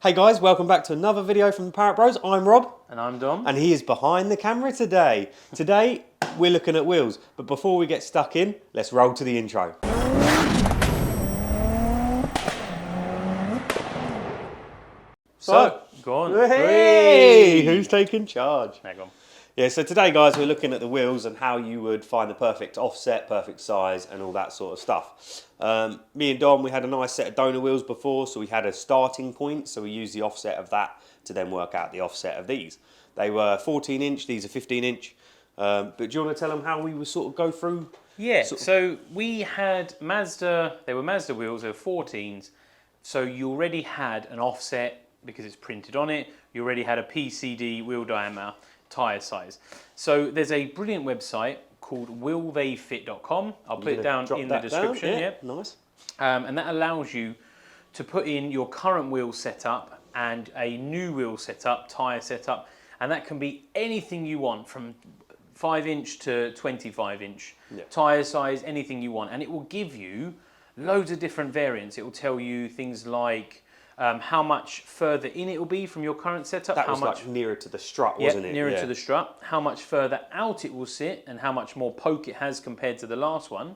Hey guys, welcome back to another video from the Parrott Bros. I'm Rob. And I'm Dom. And he is behind the camera today. Today, we're looking at wheels. But before we get stuck in, let's roll to the intro. So, go on. Hey! Who's taking charge? Hang on. Yeah, so today, guys, we're looking at the wheels and how you would find the perfect offset, perfect size, and all that sort of stuff. Me and Dom, we had a nice set of donor wheels before, so we had a starting point, so we used the offset of that to then work out the offset of these. They were 14-inch, these are 15-inch. But do you want to tell them how we would sort of go through? Yeah, so we had Mazda, they were Mazda wheels, they were 14s, so you already had an offset because it's printed on it, you already had a PCD wheel diameter, tyre size. So there's a brilliant website called willtheyfit.com. I'll put it down in the description. Yeah, nice. And that allows you to put in your current wheel setup and a new wheel setup, tyre setup, and that can be anything you want from 5-inch to 25-inch, tyre size, anything you want. And it will give you loads of different variants. It will tell you things like how much further in it will be from your current setup. That how was much like nearer to the strut, wasn't it? Nearer to the strut. How much further out it will sit and how much more poke it has compared to the last one.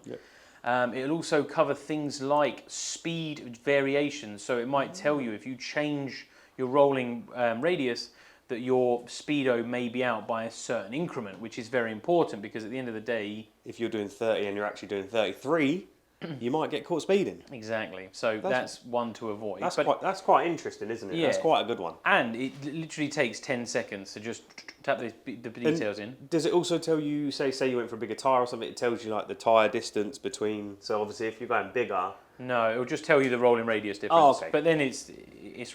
It'll also cover things like speed variations. So it might tell you if you change your rolling radius that your speedo may be out by a certain increment, which is very important because at the end of the day, if you're doing 30 and you're actually doing 33, you might get caught speeding. Exactly. So that's one to avoid. That's quite interesting, isn't it? Yeah. That's quite a good one. And it literally takes 10 seconds to just tap the details in. Does it also tell you, say you went for a bigger tyre or something, it tells you like the tyre distance between, so obviously if you're going bigger... No, it'll just tell you the rolling radius difference. Oh, okay. But then it's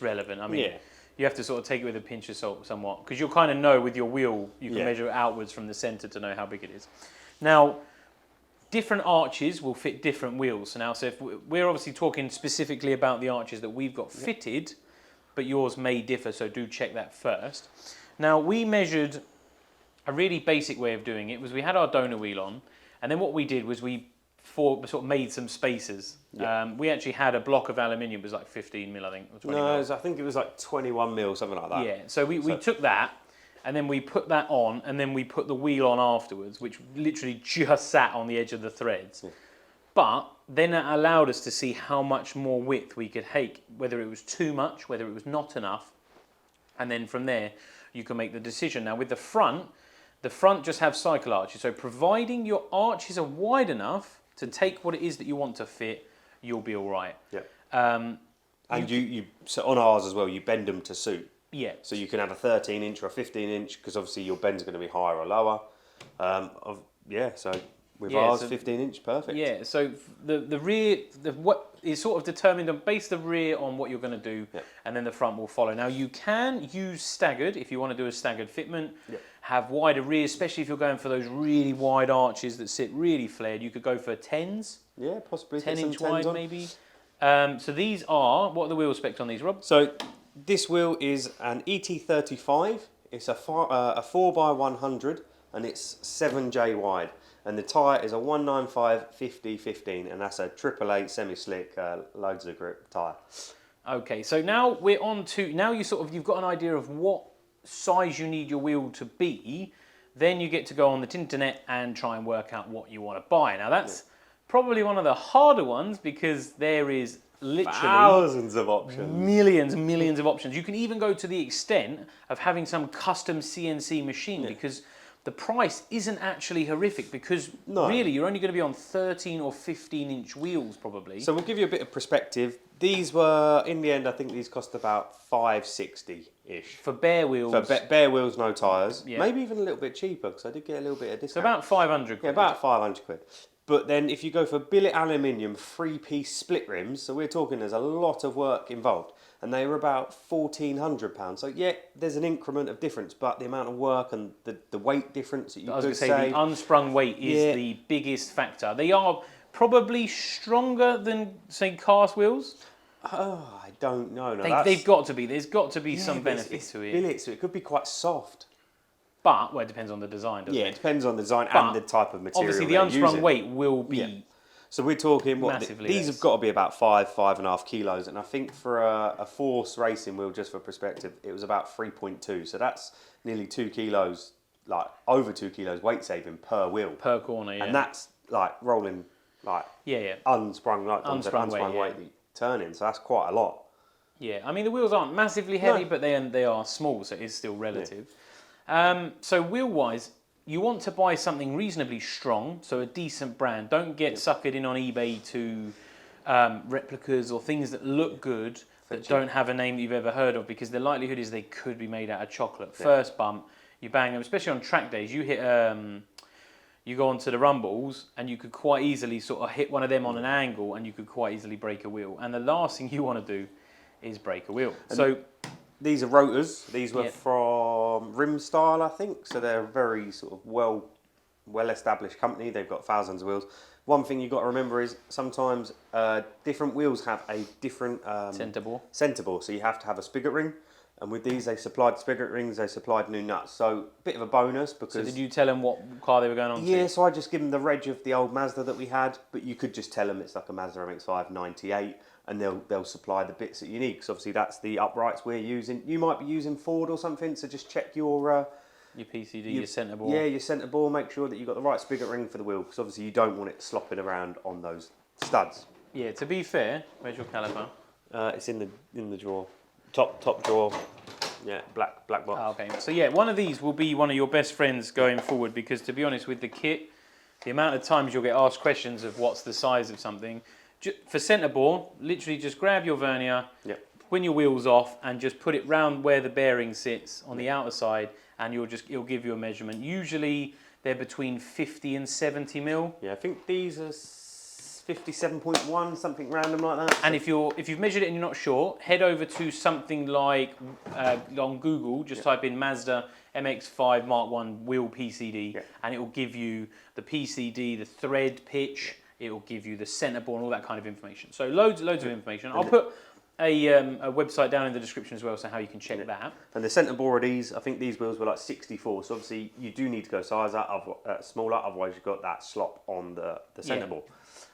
relevant. I mean, you have to sort of take it with a pinch of salt somewhat, because you'll kind of know with your wheel, you can measure it outwards from the centre to know how big it is. Now, different arches will fit different wheels. So now, if we're obviously talking specifically about the arches that we've got fitted, but yours may differ, so do check that first. Now, we measured a really basic way of doing it was we had our donor wheel on, and then what we did was we sort of made some spacers. We actually had a block of aluminium, it was like 15 mil, I think. Or 20 mil. I think it was like 21 mil, something like that. Yeah, so we took that, and then we put that on, and then we put the wheel on afterwards, which literally just sat on the edge of the threads. But then it allowed us to see how much more width we could take, whether it was too much, whether it was not enough, and then from there you can make the decision. Now with the front just have cycle arches, so providing your arches are wide enough to take what it is that you want to fit, you'll be all right. And you so on ours as well, you bend them to suit. Yeah. So you can have a 13-inch or a 15-inch, because obviously your bend's going to be higher or lower. So with ours, 15-inch, perfect. Yeah, so the rear, what is sort of determined on base the rear on what you're going to do, and then the front will follow. Now you can use staggered if you want to do a staggered fitment. Have wider rear, especially if you're going for those really wide arches that sit really flared. You could go for 10s. Yeah, possibly 10-inch wide maybe. So these are, what are the wheel specs on these, Rob? So this wheel is an ET35. It's a 4x100 and it's 7J wide. And the tyre is a 195/50/15, and that's a 888 semi-slick, loads of grip tyre. Okay, so now we're on to, now you've got an idea of what size you need your wheel to be, then you get to go on the internet and try and work out what you want to buy. Now that's probably one of the harder ones because there is literally thousands of options. Millions of options. You can even go to the extent of having some custom CNC machine because the price isn't actually horrific because really you're only going to be on 13 or 15-inch wheels probably. So we'll give you a bit of perspective. These were, in the end, I think these cost about $560-ish. For bare wheels. For bare wheels, no tyres. Maybe even a little bit cheaper because I did get a little bit of discount. So about 500 quid. Yeah, about 500 quid. But then if you go for billet aluminium 3-piece split rims, so we're talking there's a lot of work involved, and they were about £1,400. So yeah, there's an increment of difference, but the amount of work and the weight difference that you could say... the unsprung weight is the biggest factor. They are probably stronger than, say, cast wheels. Oh, I don't know. No, they've got to be. There's got to be some benefit to it. Billet, so it could be quite soft. But, well, it depends on the design, doesn't it? Yeah, it depends on the design and the type of material. Obviously, the unsprung weight will be So we're talking Massively these less. have got to be about 5.5 kilos, and I think for a Force racing wheel, just for perspective, it was about 3.2. So that's nearly 2 kilos, like over 2 kilos weight saving per wheel. Per corner, yeah. And that's like rolling, like unsprung, like Dom said, unsprung weight that you're turning. So that's quite a lot. Yeah, I mean the wheels aren't massively heavy, No. but they are small, so it is still relative. So wheel-wise, you want to buy something reasonably strong, so a decent brand. Don't get suckered in on eBay to replicas or things that look good that don't have a name that you've ever heard of, because the likelihood is they could be made out of chocolate. Yeah. First bump, you bang them, especially on track days. You hit, you go onto the rumbles, and you could quite easily sort of hit one of them on an angle, and you could quite easily break a wheel. And the last thing you want to do is break a wheel. And so these are rotors. These were from Rim Style, I think. So they're a very sort of well-established company. They've got thousands of wheels. One thing you've got to remember is sometimes different wheels have a different centre bore. So you have to have a spigot ring. And with these, they supplied spigot rings, they supplied new nuts. So a bit of a bonus because... So did you tell them what car they were going on to? Yeah, so I just give them the reg of the old Mazda that we had. But you could just tell them it's like a Mazda MX-5 98. And they'll supply the bits that you need. Because obviously that's the uprights we're using. You might be using Ford or something, so just check your PCD, your centre bore. Yeah, your centre bore. Make sure that you've got the right spigot ring for the wheel. Because obviously you don't want it slopping around on those studs. Yeah, to be fair, where's your caliper? It's in the drawer. Top drawer. Yeah, black box. Oh, okay, so yeah, one of these will be one of your best friends going forward, because to be honest with the kit, the amount of times you'll get asked questions of what's the size of something. For centre bore, literally just grab your vernier, spin your wheels off, and just put it round where the bearing sits on the outer side, and it'll give you a measurement. Usually they're between 50 and 70 mil. Yeah, I think these are 57.1, something random like that. And if you've measured it and you're not sure, head over to something like on Google, just type in Mazda MX-5 Mark 1 wheel PCD, and it will give you the PCD, the thread pitch. It will give you the centre bore and all that kind of information. So loads of information. I'll put a website down in the description as well, so how you can check that. And the centre bore of these, I think these wheels were like 64. So obviously you do need to go size up, smaller, otherwise you've got that slop on the centre bore.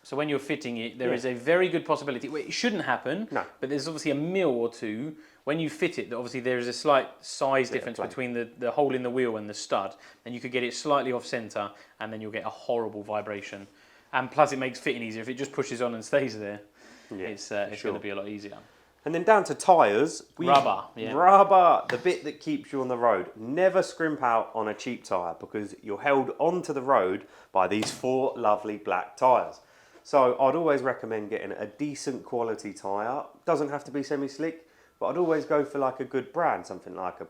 So when you're fitting it, there is a very good possibility. Well, it shouldn't happen, but there's obviously a mil or two when you fit it. That obviously there is a slight size difference between the hole in the wheel and the stud, and you could get it slightly off centre, and then you'll get a horrible vibration. And plus, it makes fitting easier. If it just pushes on and stays there, it's going to be a lot easier. And then down to tyres. Rubber, Rubber, the bit that keeps you on the road. Never scrimp out on a cheap tyre, because you're held onto the road by these 4 lovely black tyres. So I'd always recommend getting a decent quality tyre. Doesn't have to be semi-slick, but I'd always go for like a good brand, something like a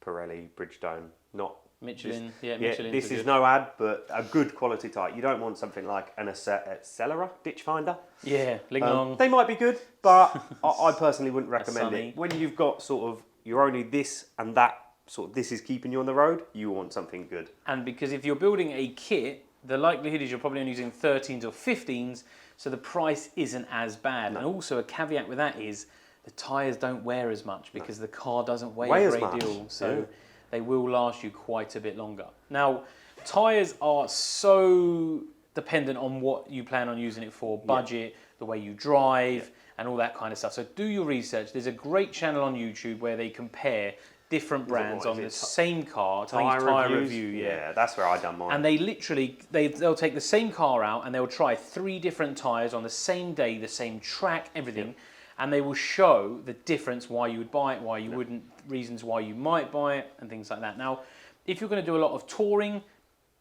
Pirelli, Bridgestone, not Michelin. Michelin. This is no ad, but a good quality tyre. You don't want something like an Accelera ditch finder. Yeah, Ling Long. They might be good, but I personally wouldn't recommend it. When you've got sort of, you're only this and that, sort of this is keeping you on the road, you want something good. And because if you're building a kit, the likelihood is you're probably only using 13s or 15s, so the price isn't as bad. No. And also a caveat with that is the tyres don't wear as much, because the car doesn't weigh a great deal. So they will last you quite a bit longer. Now, tyres are so dependent on what you plan on using it for, budget, the way you drive, and all that kind of stuff. So do your research. There's a great channel on YouTube where they compare different brands on the same car. Tyre review, yeah, that's where I done mine. And they literally, they'll take the same car out and they'll try 3 different tyres on the same day, the same track, everything. And they will show the difference, why you would buy it, why you wouldn't, reasons why you might buy it, and things like that. Now, if you're going to do a lot of touring,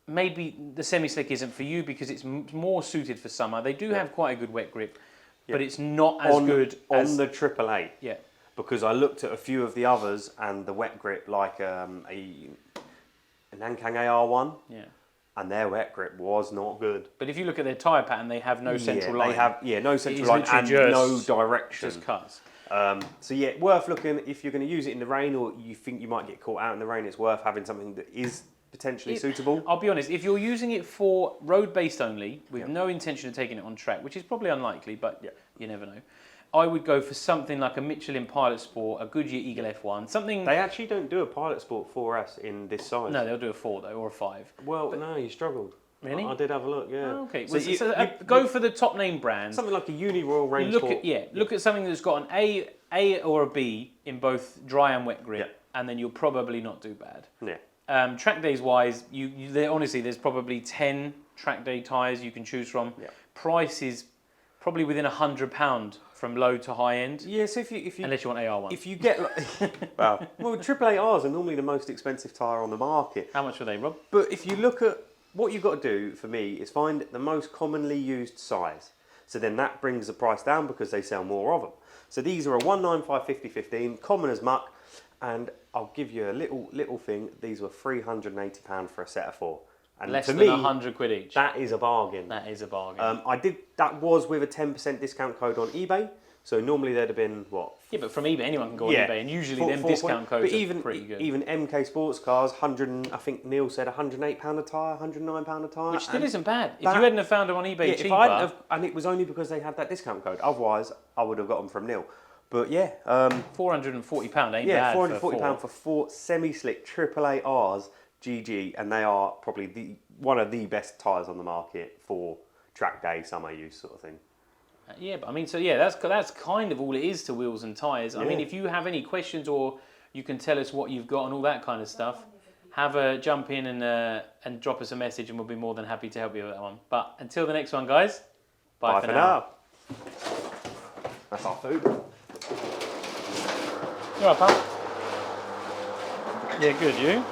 maybe the semi-slick isn't for you, because it's more suited for summer. They do have quite a good wet grip, but it's not as good as... On the 888. Yeah. Because I looked at a few of the others, and the wet grip, like a Nankang AR1, and their wet grip was not good. But if you look at their tyre pattern, they have no central line. They have no central line and no direction. Just cuts. So yeah, worth looking. If you're going to use it in the rain, or you think you might get caught out in the rain, it's worth having something that is potentially suitable. I'll be honest, if you're using it for road-based only, with no intention of taking it on track, which is probably unlikely, but you never know, I would go for something like a Michelin Pilot Sport, a Goodyear Eagle F1, something... They actually don't do a Pilot Sport 4S in this size. No, they'll do a 4 though, or a 5. Well, no, you struggled. Really? I did have a look, yeah. Oh, okay. So Go for the top name brands. something like a Uni Royal Range Look at something that's got an A or a B in both dry and wet grip, and then you'll probably not do bad. Yeah. Track days wise, honestly, there's probably 10 track day tyres you can choose from. Yeah. Price is probably within £100 from low to high end. Yeah, so if you unless you want AR ones. if you get well AAA Rs are normally the most expensive tyre on the market. How much are they, Rob? But if you look at what you've got to do for me is find the most commonly used size. So then that brings the price down because they sell more of them. So these are a 195 50/15, common as muck, and I'll give you a little thing. These were £380 for a set of 4. And less to than me, 100 quid each. that is a bargain. That is a bargain. That was with a 10% discount code on eBay. So normally there'd have been what? Yeah, but from eBay, anyone can go on eBay, and usually them discount codes are pretty good. Even MK Sports Cars, I think Neil said £108 a tyre, £109 a tyre. Which still isn't bad. If you hadn't have found them on eBay cheaper... If I hadn't have, and it was only because they had that discount code. Otherwise, I would have got them from Neil. But yeah... £440 ain't bad. Yeah, £440 for 4 semi-slick AAA Rs GG, and they are probably one of the best tyres on the market for track day, summer use sort of thing. Yeah, but I mean, so yeah, that's kind of all it is to wheels and tyres. I mean, if you have any questions or you can tell us what you've got and all that kind of stuff, have a jump in and drop us a message, and we'll be more than happy to help you with that one. But until the next one, guys, bye for now. That's our food. You all right, pal? Yeah, good, you?